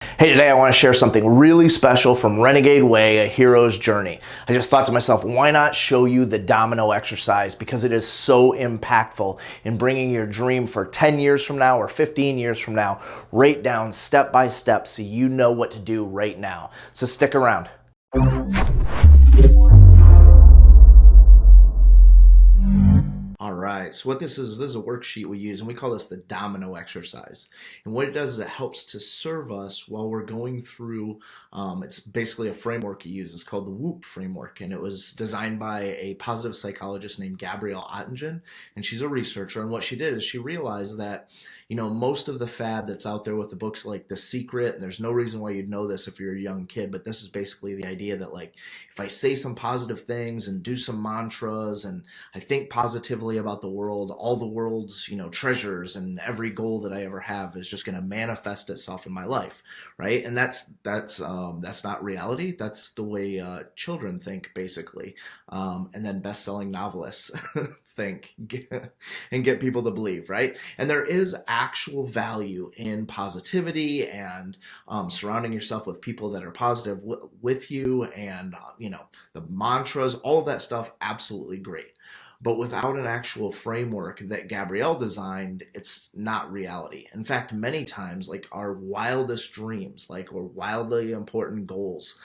Hey, today I want to share something really special from Renegade Way, A Hero's Journey. I just thought to myself, why not show you the domino exercise, because it is so impactful in bringing your dream for 10 years from now or 15 years from now right down step by step so you know what to do right now. So stick around. All right, so what this is a worksheet we use, and we call this the domino exercise. And what it does is it helps to serve us while we're going through, it's basically a framework you use. It's called the WHOOP framework, and it was designed by a positive psychologist named Gabrielle Ottingen, and she's a researcher. And what she did is she realized that, most of the fad that's out there with the books like The Secret, and there's no reason why you'd know this if you're a young kid, but this is basically the idea that, like, if I say some positive things and do some mantras and I think positively about the world, all the world's, treasures and every goal that I ever have is just going to manifest itself in my life, right? And that's not reality. That's the way children think, basically, and then best-selling novelists think and get people to believe, right? And there is actual value in positivity and surrounding yourself with people that are positive with you, and the mantras, all of that stuff, absolutely great. But without an actual framework that Gabrielle designed, it's not reality. In fact, many times, like our wildest dreams, like or wildly important goals,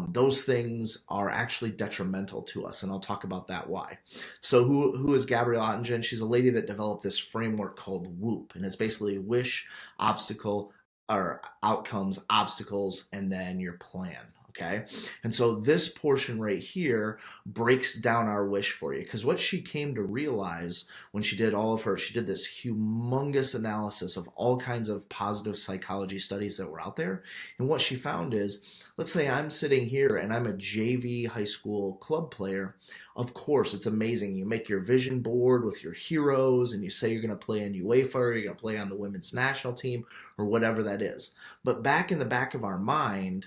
those things are actually detrimental to us, and I'll talk about that why. So who is Gabrielle Ottingen? She's a lady that developed this framework called WHOOP, and it's basically wish, obstacle, or outcomes, obstacles, and then your plan. Okay. And so this portion right here breaks down our wish for you, because what she came to realize when she did she did this humongous analysis of all kinds of positive psychology studies that were out there. And what she found is, let's say I'm sitting here and I'm a JV high school club player. Of course, it's amazing. You make your vision board with your heroes and you say you're going to play in UEFA, or you're going to play on the women's national team, or whatever that is. But back in the back of our mind,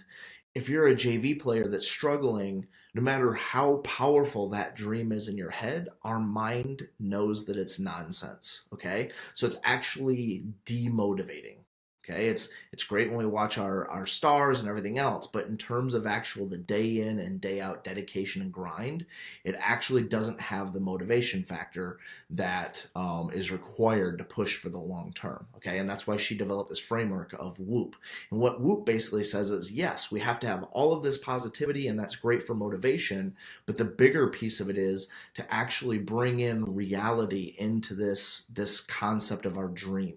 if you're a JV player that's struggling, no matter how powerful that dream is in your head, our mind knows that it's nonsense. Okay. So it's actually demotivating. Okay, it's great when we watch our stars and everything else, but in terms of actual the day in and day out dedication and grind, it actually doesn't have the motivation factor that is required to push for the long term. Okay, and that's why she developed this framework of WHOOP. And what WHOOP basically says is, yes, we have to have all of this positivity, and that's great for motivation, but the bigger piece of it is to actually bring in reality into this concept of our dream.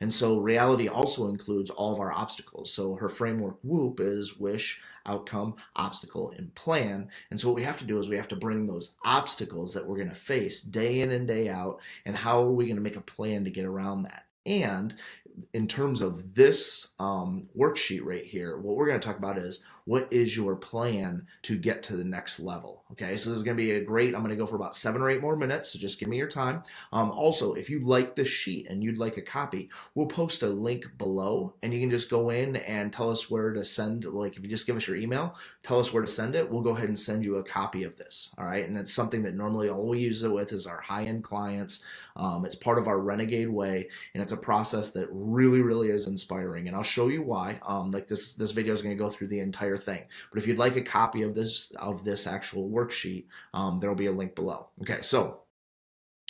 And so reality also includes all of our obstacles. So her framework WHOOP is wish, outcome, obstacle, and plan. And so what we have to do is we have to bring those obstacles that we're going to face day in and day out, and how are we going to make a plan to get around that? And in terms of this worksheet right here, what we're going to talk about is, what is your plan to get to the next level? Okay, so this is going to be I'm going to go for about 7 or 8 more minutes, so just give me your time. Also, if you like this sheet and you'd like a copy, we'll post a link below, and you can just go in and tell us where to send. Like, if you just give us your email, tell us where to send it, we'll go ahead and send you a copy of this. All right, and it's something that normally all we use it with is our high-end clients. It's part of our Renegade Way, and it's a process that really, really is inspiring, and I'll show you why. Like this video is going to go through the entire thing, but if you'd like a copy of this actual worksheet, there will be a link below. Okay, so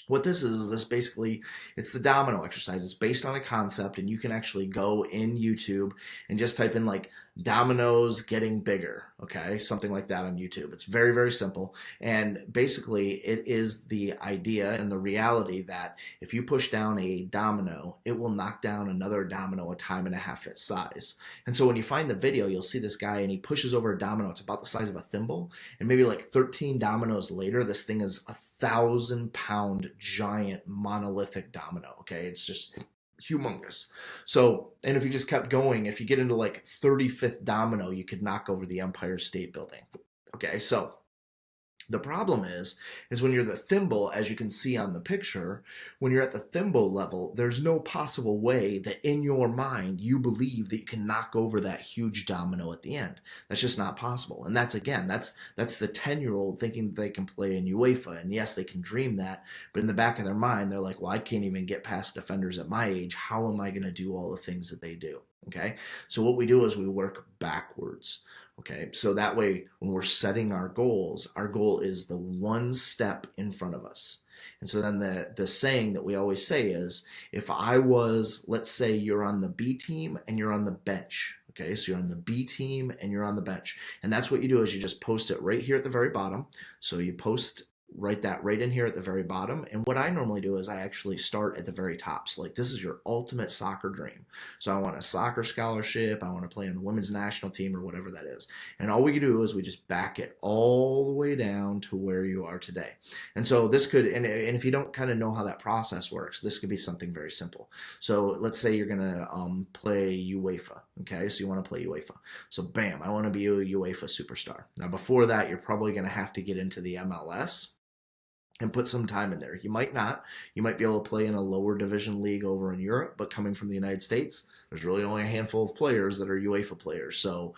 what this is this basically, it's the domino exercise. It's based on a concept, and you can actually go in YouTube and just type in like dominoes getting bigger, okay, something like that on YouTube. It's very, very simple, and basically it is the idea and the reality that if you push down a domino, it will knock down another domino a time and a half its size. And so when you find the video, you'll see this guy and he pushes over a domino. It's about the size of a thimble, and maybe like 13 dominoes later, this thing is 1,000-pound giant monolithic domino. Okay, it's just humongous. So, and if you just kept going, if you get into like 35th domino, you could knock over the Empire State Building. Okay, so the problem is when you're the thimble, as you can see on the picture, when you're at the thimble level, there's no possible way that in your mind you believe that you can knock over that huge domino at the end. That's just not possible. And that's, again, that's the 10-year-old thinking that they can play in UEFA. And yes, they can dream that, but in the back of their mind, they're like, well, I can't even get past defenders at my age. How am I going to do all the things that they do? Okay, so what we do is we work backwards. Okay, so that way when we're setting our goal is the one step in front of us. And so then the saying that we always say is, if I was, let's say you're on the B team and you're on the bench. Okay, so you're on the B team and you're on the bench. And that's what you do is you just post it right here at the very bottom. So you write that right in here at the very bottom. And what I normally do is I actually start at the very top. So like, this is your ultimate soccer dream. So I want a soccer scholarship. I want to play on the women's national team or whatever that is. And all we do is we just back it all the way down to where you are today. And so this could, and if you don't kind of know how that process works, this could be something very simple. So let's say you're going to play UEFA. Okay, so you want to play UEFA. So bam, I want to be a UEFA superstar. Now before that, you're probably going to have to get into the MLS and put some time in there. You might not. You might be able to play in a lower division league over in Europe, but coming from the United States, there's really only a handful of players that are UEFA players. So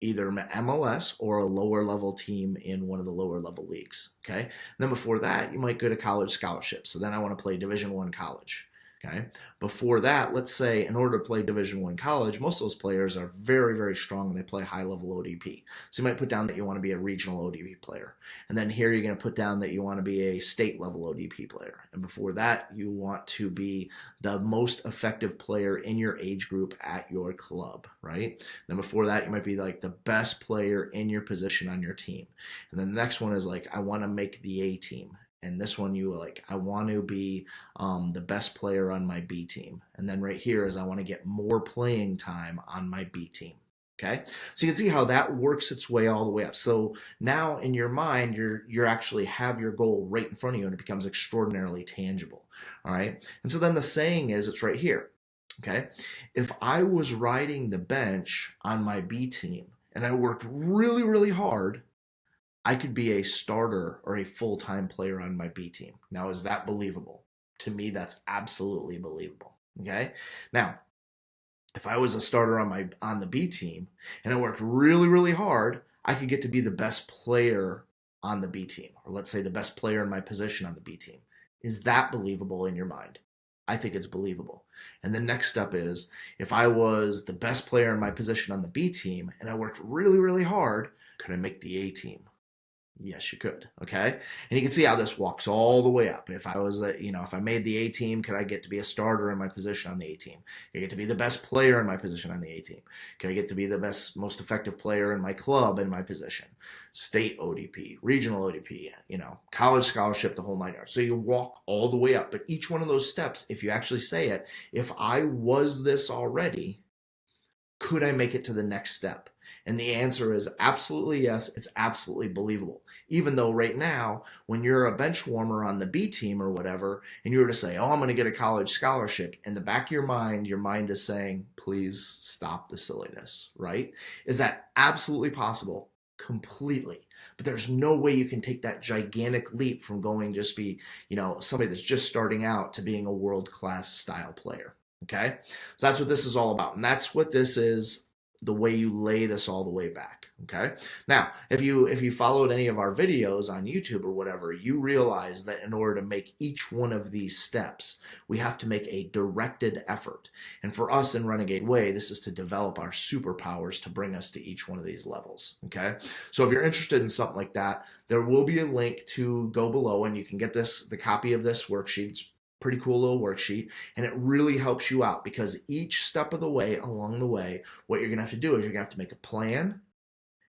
either MLS or a lower level team in one of the lower level leagues. Okay. And then before that, you might go to college scholarships. So then I want to play Division I college. Okay. Before that, let's say in order to play Division I college, most of those players are very, very strong and they play high level ODP. So you might put down that you want to be a regional ODP player. And then here you're going to put down that you want to be a state level ODP player. And before that, you want to be the most effective player in your age group at your club, right? And then before that, you might be like the best player in your position on your team. And then the next one is like, I want to make the A team. And this one you like, I want to be the best player on my B team. And then right here is I want to get more playing time on my B team. Okay, so you can see how that works its way all the way up. So now in your mind, you're actually have your goal right in front of you, and it becomes extraordinarily tangible. All right, and so then the saying is, it's right here. Okay, if I was riding the bench on my B team and I worked really, really hard, I could be a starter or a full-time player on my B team. Now, is that believable? To me, that's absolutely believable. Okay. Now, if I was a starter on the B team and I worked really, really hard, I could get to be the best player on the B team, or let's say the best player in my position on the B team. Is that believable in your mind? I think it's believable. And the next step is, if I was the best player in my position on the B team and I worked really, really hard, could I make the A team? Yes, you could. Okay. And you can see how this walks all the way up. If I was, if I made the A team, could I get to be a starter in my position on the A team? Could I get to be the best player in my position on the A team? Could I get to be the best, most effective player in my club in my position? State ODP, regional ODP, college scholarship, the whole 9 yards. So you walk all the way up. But each one of those steps, if you actually say it, if I was this already, could I make it to the next step? And the answer is absolutely yes. It's absolutely believable. Even though right now, when you're a bench warmer on the B team or whatever, and you were to say, oh, I'm going to get a college scholarship, in the back of your mind is saying, please stop the silliness, right? Is that absolutely possible? Completely. But there's no way you can take that gigantic leap from going just be, somebody that's just starting out to being a world-class style player. Okay? So that's what this is all about. And that's what this is, the way you lay this all the way back. Okay. Now, if you followed any of our videos on YouTube or whatever, you realize that in order to make each one of these steps, we have to make a directed effort. And for us in Renegade Way, this is to develop our superpowers to bring us to each one of these levels. Okay. So if you're interested in something like that, there will be a link to go below and you can get the copy of this worksheet. It's pretty cool little worksheet, and it really helps you out because each step of the way, along the way, what you're going to have to do is you're going to have to make a plan,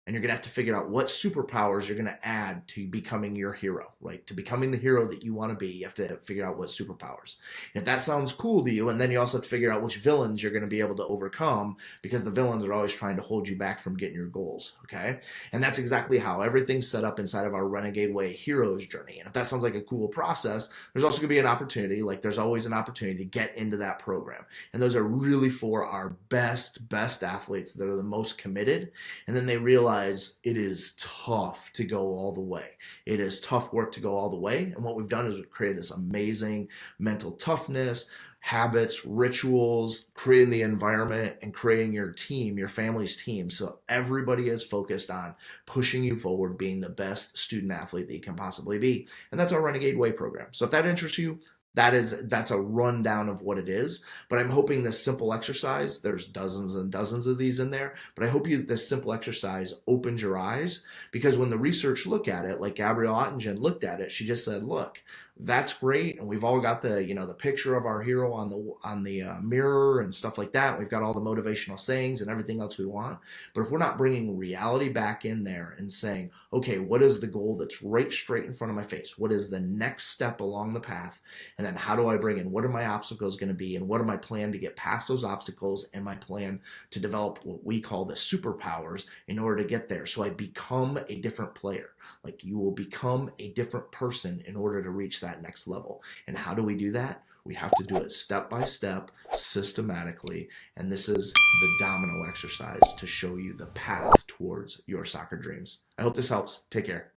and you're going to have to figure out what superpowers you're going to add to becoming your hero, right? To becoming the hero that you want to be, you have to figure out what superpowers. And if that sounds cool to you, and then you also have to figure out which villains you're going to be able to overcome because the villains are always trying to hold you back from getting your goals, okay? And that's exactly how everything's set up inside of our Renegade Way Heroes journey. And if that sounds like a cool process, there's also going to be an opportunity, like there's always an opportunity to get into that program. And those are really for our best athletes that are the most committed. And then they realize it is tough to go all the way. It is tough work to go all the way. And what we've done is we've created this amazing mental toughness, habits, rituals, creating the environment and creating your team, your family's team. So everybody is focused on pushing you forward, being the best student athlete that you can possibly be. And that's our Renegade Way program. So if that interests you, That's a rundown of what it is. But I'm hoping this simple exercise, there's dozens and dozens of these in there, but I hope this simple exercise opens your eyes, because when the research look at it, like Gabrielle Ottingen looked at it, she just said, look, that's great, and we've all got the the picture of our hero on the mirror and stuff like that. We've got all the motivational sayings and everything else we want, but if we're not bringing reality back in there and saying, okay, what is the goal that's right straight in front of my face? What is the next step along the path? And then how do I bring in, what are my obstacles going to be, and what are my plan to get past those obstacles, and my plan to develop what we call the superpowers in order to get there, so I become a different player. Like, you will become a different person in order to reach that next level. And how do we do that? We have to do it step by step, systematically, and this is the domino exercise to show you the path towards your soccer dreams. I hope this helps. Take care.